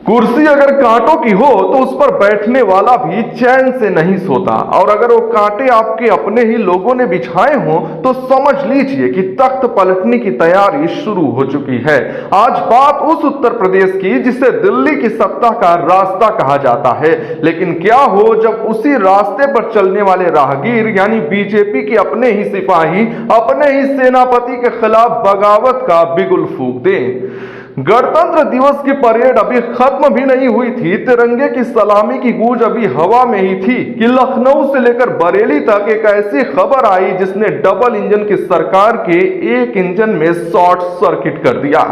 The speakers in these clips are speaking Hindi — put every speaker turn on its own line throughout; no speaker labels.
कुर्सी अगर कांटों की हो तो उस पर बैठने वाला भी चैन से नहीं सोता, और अगर वो कांटे आपके अपने ही लोगों ने बिछाए हों तो समझ लीजिए कि तख्त पलटने की तैयारी शुरू हो चुकी है। आज बात उस उत्तर प्रदेश की जिसे दिल्ली की सत्ता का रास्ता कहा जाता है, लेकिन क्या हो जब उसी रास्ते पर चलने वाले राहगीर यानी बीजेपी के अपने ही सिपाही अपने ही सेनापति के खिलाफ बगावत का बिगुल फूंक दें। गणतंत्र दिवस की परेड अभी खत्म भी नहीं हुई थी, तिरंगे की सलामी की गूंज अभी हवा में ही थी कि लखनऊ से लेकर बरेली तक एक ऐसी खबर आई जिसने डबल इंजन की सरकार के एक इंजन में शॉर्ट सर्किट कर दिया।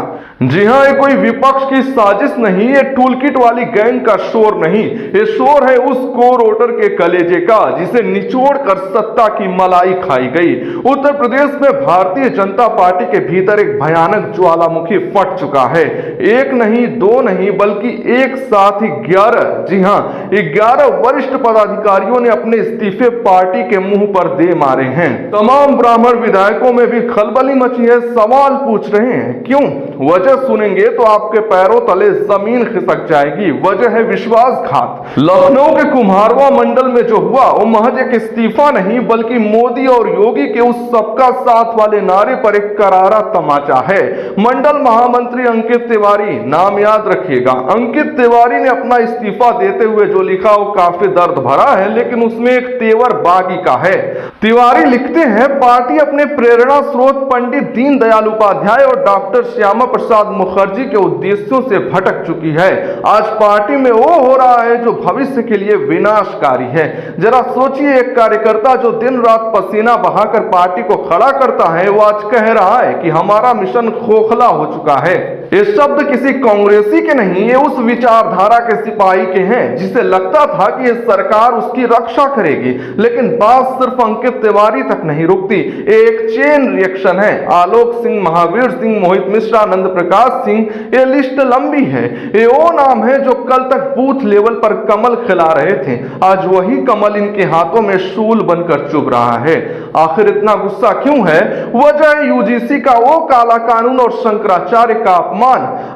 जी हां, ये कोई विपक्ष की साजिश नहीं, ये टूलकिट वाली गैंग का शोर नहीं, ये शोर है उस कोर वोटर के कलेजे का जिसे निचोड़ कर सत्ता की मलाई खाई गई। उत्तर प्रदेश में भारतीय जनता पार्टी के भीतर एक भयानक ज्वालामुखी फट चुका है। एक नहीं, दो नहीं, बल्कि एक साथ ही 11, जी हां 11 वरिष्ठ पदाधिकारियों ने अपने इस्तीफे पार्टी के मुंह पर दे मारे हैं। तमाम ब्राह्मण विधायकों में भी खलबली मची है। सवाल पूछ रहे हैं क्यों? वजह सुनेंगे तो आपके पैरों तले जमीन खिसक जाएगी। वजह है विश्वासघात। लखनऊ के कुम्हारवा मंडल में जो हुआ वो महज एक इस्तीफा नहीं, बल्कि मोदी और योगी के उस सबका साथ वाले नारे पर एक करारा तमाचा है। मंडल महामंत्री अंकित तिवारी, नाम याद रखिएगा, अंकित तिवारी ने अपना इस्तीफा देते हुए जो लिखा वो काफी दर्द भरा है, लेकिन उसमें एक तेवर बागी का है। तिवारी लिखते हैं, पार्टी अपने प्रेरणा स्रोत पंडित दीनदयाल उपाध्याय और डॉक्टर श्यामा प्रसाद मुखर्जी के उद्देश्यों से भटक चुकी है। आज पार्टी में वो हो रहा है जो भविष्य के लिए विनाशकारी है। जरा सोचिए, एक कार्यकर्ता जो दिन रात पसीना बहाकर पार्टी को खड़ा करता है वो आज कह रहा है कि हमारा मिशन खोखला हो चुका है। ये शब्द किसी कांग्रेसी के नहीं, ये उस विचारधारा के सिपाही के हैं जिसे लगता था कि ये सरकार उसकी रक्षा करेगी, लेकिन बात सिर्फ अंकित तिवारी तक नहीं रुकती। एक चेन रिएक्शन है। आलोक सिंह, महावीर सिंह, मोहित मिश्रा, नंद प्रकाश सिंह, ये लिस्ट लंबी है। ये वो नाम है जो कल तक बूथ लेवल पर कमल खिला रहे थे, आज वही कमल इनके हाथों में शूल बनकर चुभ रहा है। आखिर इतना गुस्सा क्यों है? वजह यूजीसी का वो काला कानून और शंकराचार्य का अपमान।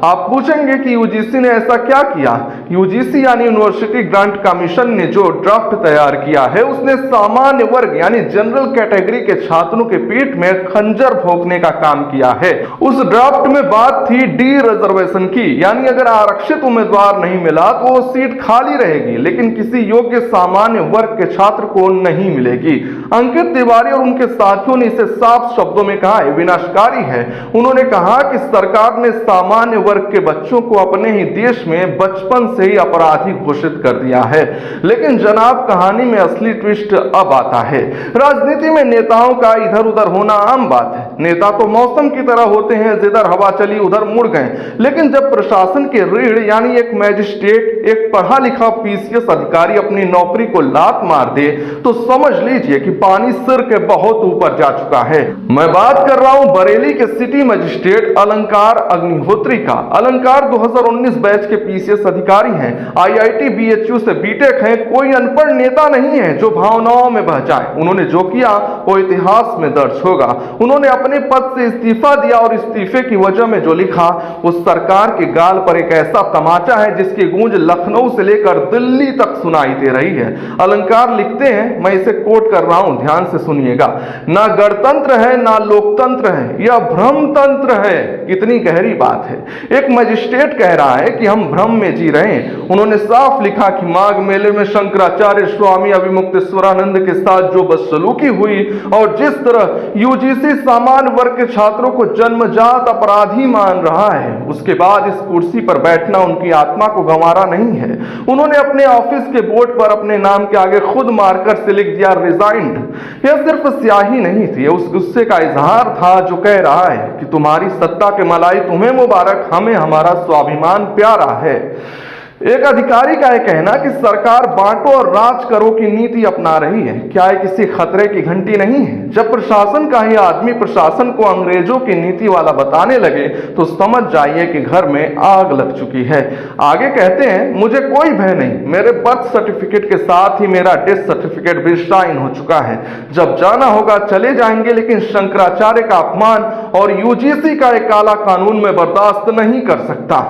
आप पूछेंगे कि यूजीसी ने ऐसा क्या किया? यूजीसी यानी यूनिवर्सिटी ग्रांट कमीशन ने जो ड्राफ्ट तैयार किया है उसने सामान्य वर्ग यानी जनरल कैटेगरी के छात्रों के पीठ में खंजर भोंकने का काम किया है। उस ड्राफ्ट में बात थी डी रिजर्वेशन की, यानी अगर आरक्षित उम्मीदवार नहीं मिला तो वो सीट खाली रहेगी, लेकिन किसी योग्य सामान्य वर्ग के छात्र को नहीं मिलेगी। अंकित तिवारी और उनके साथियों ने इसे साफ शब्दों में कहा है, विनाशकारी है। उन्होंने कहा कि सरकार ने सामान्य वर्ग के बच्चों को अपने ही देश में बचपन से ही अपराधी घोषित कर दिया है। लेकिन जनाब, कहानी में असली ट्विस्ट अब आता है। राजनीति में नेताओं का इधर उधर होना आम बात है। नेता तो मौसम की तरह होते हैं, जिधर हवा चली उधर मुड़ गए। लेकिन जब प्रशासन के रीढ़ यानी एक मैजिस्ट्रेट, एक पढ़ा लिखा पीसीएस अधिकारी अपनी नौकरी को लात मार दे तो समझ लीजिए कि पानी सिर के बहुत ऊपर जा चुका है। मैं बात कर रहा हूं बरेली के सिटी मजिस्ट्रेट अलंकार अग्निहोत्री का। अलंकार 2019 बैच के पीसीएस अधिकारी हैं, आईआईटी बीएचयू से बीटेक हैं, कोई अनपढ़ नेता नहीं है जो भावनाओं में बह जाए। उन्होंने जो किया वो इतिहास में दर्ज होगा। उन्होंने अपने पद से इस्तीफा दिया और इस्तीफे की वजह में जो लिखा वो सरकार के गाल पर एक ऐसा तमाचा है जिसकी गूंज लखनऊ से लेकर दिल्ली तक सुनाई दे रही है। अलंकार लिखते हैं, मैं इसे कोट कर रहा हूं, ध्यान से सुनिएगा, ना गणतंत्र है ना लोकतंत्र है, यह भ्रमतंत्र है। कितनी गहरी बात है। एक मजिस्ट्रेट कह रहा है कि हम भ्रम में जी रहे हैं। उन्होंने साफ लिखा कि माघ मेले में शंकराचार्य स्वामी अभिमुक्तेश्वरानंद के साथ जो बदसलूकी हुई और जिस तरह यूजीसी सामान्य वर्ग के छात्रों को जन्मजात अपराधी मान रहा है, उसके बाद इस कुर्सी पर बैठना उनकी आत्मा को गंवारा नहीं है। उन्होंने अपने ऑफिस के बोर्ड पर अपने नाम के आगे खुद मार्कर से लिख दिया रिजाइंड। यह सिर्फ स्याही नहीं थी, उस गुस्से का इजहार था जो कह रहा है कि तुम्हारी सत्ता के मलाई तुम्हें मुबारक, हमें हमारा स्वाभिमान प्यारा है। एक अधिकारी का यह कहना कि सरकार बांटो और राज करो की नीति अपना रही है, क्या ये किसी खतरे की घंटी नहीं है? जब प्रशासन का ही आदमी प्रशासन को अंग्रेजों की नीति वाला बताने लगे तो समझ जाइए कि घर में आग लग चुकी है। आगे कहते हैं, मुझे कोई भय नहीं, मेरे बर्थ सर्टिफिकेट के साथ ही मेरा डेथ सर्टिफिकेट भी साइन हो चुका है। जब जाना होगा चले जाएंगे, लेकिन शंकराचार्य का अपमान और यूजीसी का एक काला कानून में बर्दाश्त नहीं कर सकता।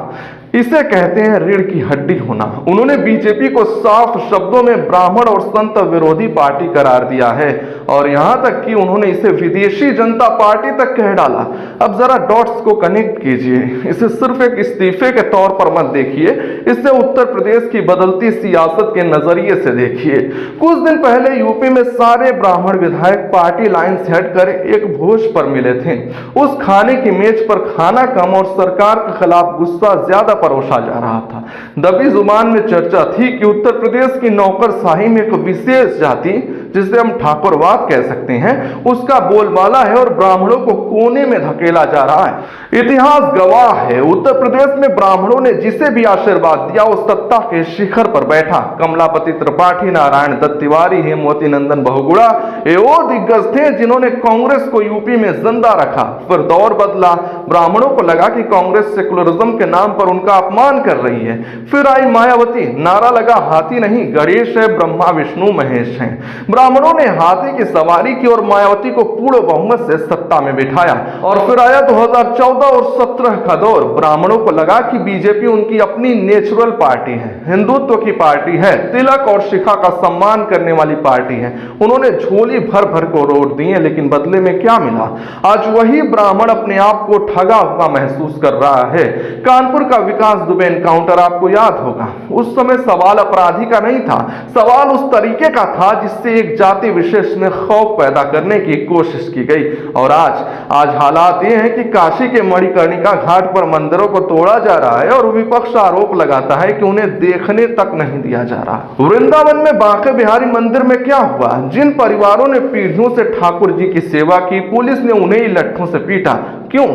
इसे कहते हैं रीढ़ की हड्डी होना। उन्होंने बीजेपी को साफ शब्दों में ब्राह्मण और संत विरोधी पार्टी करार दिया है और यहां तक कि उन्होंने इसे विदेशी जनता पार्टी तक कह डाला। अब जरा डॉट्स को कनेक्ट कीजिए, इसे सिर्फ एक इस्तीफे के तौर पर मत देखिए, इसे उत्तर प्रदेश की बदलती सियासत के नजरिए से देखिए। कुछ दिन पहले यूपी में सारे ब्राह्मण विधायक पार्टी लाइन से हटकर एक भोज पर मिले थे। उस खाने की मेज पर खाना कम और सरकार के खिलाफ गुस्सा ज्यादा परोसा जा रहा था। दबी जुबान में चर्चा थी कि उत्तर प्रदेश की नौकरशाही में एक विशेष जाति, जिसे हम ठाकुरवाद कह सकते हैं, उसका बोलबाला है और ब्राह्मणों को कोने में धकेला जा रहा है। इतिहास गवाह है, उत्तर प्रदेश में ब्राह्मणों ने जिसे भी आशीर्वाद दिया वो सत्ता के शिखर पर बैठा। कमलापति त्रिपाठी, नारायण दत्त तिवारी, हेमवती नंदन बहुगुणा ये वो दिग्गज थे जिन्होंने कांग्रेस को यूपी में जिंदा रखा। फिर दौर बदला, ब्राह्मणों को लगा कि कांग्रेस सेकुलरिज्म के नाम पर उनका अपमान कर रही है। फिर आई मायावती, नारा लगा हाथी नहीं गणेश है, ब्रह्मा विष्णु महेश है। ब्राह्मणों ने हाथी की सवारी की और मायावती को पूर्ण बहुमत से सत्ता में बिठाया। और फिर आया 2014 और 17 का दौर। ब्राह्मणों को लगा कि बीजेपी उनकी अपनी नेचुरल पार्टी है, हिंदुत्व की पार्टी है, तिलक और शिखा का सम्मान करने वाली पार्टी है। उन्होंने झोली भर भर को रोट दिए, लेकिन बदले में क्या मिला? आज वही ब्राह्मण अपने आप को ठगा हुआ महसूस कर रहा है। कानपुर का विकास दुबे एनकाउंटर आपको याद होगा। उस समय सवाल अपराधी का नहीं था, सवाल उस तरीके का था जिससे एक जाति विशेष में खौफ पैदा करने की कोशिश की गई। और आज हालात ये हैं कि काशी के मणिकर्णिका घाट पर मंदिरों को तोड़ा जा रहा है और विपक्ष आरोप लगाता है कि उन्हें देखने तक नहीं दिया जा रहा। वृंदावन में बांके बिहारी मंदिर में क्या हुआ? जिन परिवारों ने पीढ़ियों से ठाकुर जी की सेवा की, पुलिस ने उन्हें ही लट्ठों से पीटा। क्यों?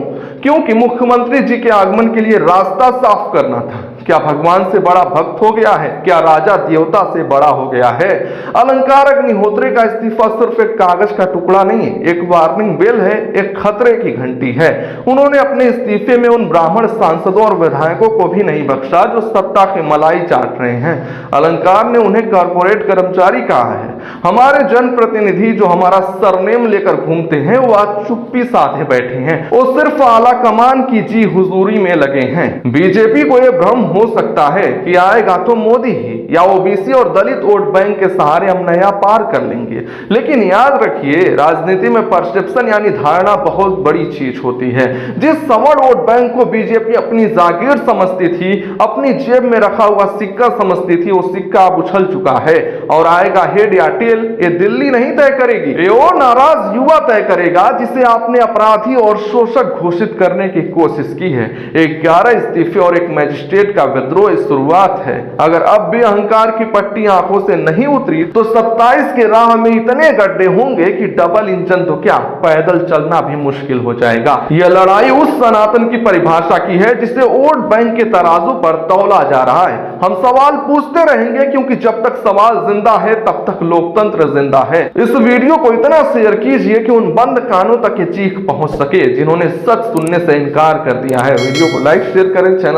क्योंकि मुख्यमंत्री जी के आगमन के लिए रास्ता साफ करना था। क्या भगवान से बड़ा भक्त हो गया है? क्या राजा देवता से बड़ा हो गया है? अलंकार अग्निहोत्री का इस्तीफा सिर्फ एक कागज का टुकड़ा नहीं, एक वार्निंग बेल है, एक खतरे की घंटी है। उन्होंने अपने इस्तीफे में उन ब्राह्मण सांसदों और विधायकों को भी नहीं बख्शा जो सत्ता के मलाई चाट रहे हैं। अलंकार ने उन्हें कॉर्पोरेट कर्मचारी कहा है। हमारे जनप्रतिनिधि जो हमारा सरनेम लेकर घूमते हैं वो आज चुप्पी साधे बैठे हैं, वो सिर्फ आला कमान की जी हुजूरी में लगे हैं। बीजेपी को यह भ्रम हो सकता है कि आएगा तो मोदी ही या ओबीसी और दलित वोट बैंक के सहारे हम नया पार कर लेंगे। लेकिन याद रखिए, राजनीति में परसेप्शन यानी धारणा बहुत बड़ी चीज होती है। जिस सवर्ण वोट बैंक को बीजेपी अपनी जागीर समझती थी, अपनी जेब में रखा हुआ सिक्का समझती थी, वो सिक्का अब उछल चुका है और आएगा हेड या टेल, ये दिल्ली नहीं तय करेगी, ये वो नाराज युवा तय करेगा जिसे आपने अपराधी और शोषक घोषित करने की कोशिश की है। 11 इस्तीफे और एक मजिस्ट्रेट का विद्रोह शुरुआत है। अगर अब भी अहंकार की पट्टी आंखों से नहीं उतरी तो 27 के राह में इतने गड्ढे होंगे कि डबल इंजन तो क्या, पैदल चलना भी मुश्किल हो जाएगा। यह लड़ाई उस सनातन की परिभाषा की है जिसे वोट बैंक के तराजू पर तौला जा रहा है। हम सवाल पूछते रहेंगे क्योंकि जब तक सवाल जिंदा है तब तक लोकतंत्र जिंदा है। इस वीडियो को इतना शेयर कीजिए कि उन बंद कानों तक ये चीख पहुंच सके जिन्होंने सच सुनने से इनकार कर दिया है। वीडियो को लाइक शेयर करें, चैनल